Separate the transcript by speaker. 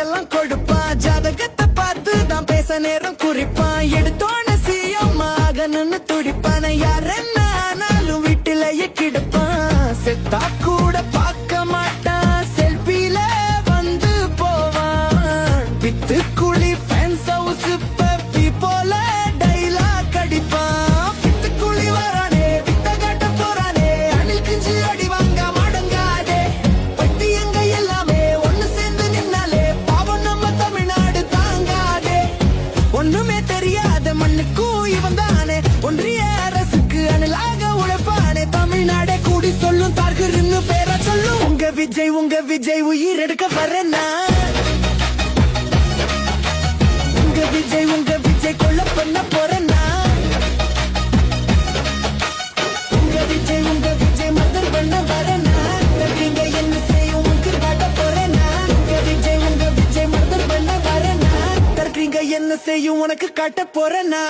Speaker 1: எல்லாம் கொடுப்பான். ஜாதகத்தை பார்த்து தான் பேச நேரம் குறிப்பான். எடுத்தோன்னு சிஎம் ஆகணும்னு துடிப்பான. யார் என்ன ஆனாலும் வீட்டிலேயே கிடப்பான். செத்தா கூட பார்க்க மாட்டான். செல்பில வந்து போவான். வித்து குழி ஃபேன்ஸ் ஹவுஸ் பப்பி போல டைலாக் அடிப்பான். வித்து குழி வரானே வித்த காட்ட போறானே. அணில் கிஞ்சி அடி வாங்க மடங்காதே. பட்டியங்க எல்லாமே ஒண்ணு சேர்ந்து நின்னாலே பாவம் நம்ம தமிழ்நாடு தாங்காதே. ஒண்ணுமே தெரியாத மண்ணுக்கும் இவன் தானே ஒன்றிய அரசுக்கு அணிலாக உழைப்பானே. தமிழ்நாடே கூடி சொல்லும் தார்கருன்னு பேர சொல்லும். உங்க விஜய் உயிர் எடுக்க வரேன்னா. உங்க விஜய் கொல்ல பண்ண போறேன்னா. உங்க விஜய் மதர் பண்ண வரேன்னா. நீங்க என்ன செய்யும் உங்க காட்ட போறேன்னா. உங்க விஜய் மதர் பண்ண வரேன்னா. நீங்க என்ன செய்யும் உனக்கு காட்ட போறேன்னா.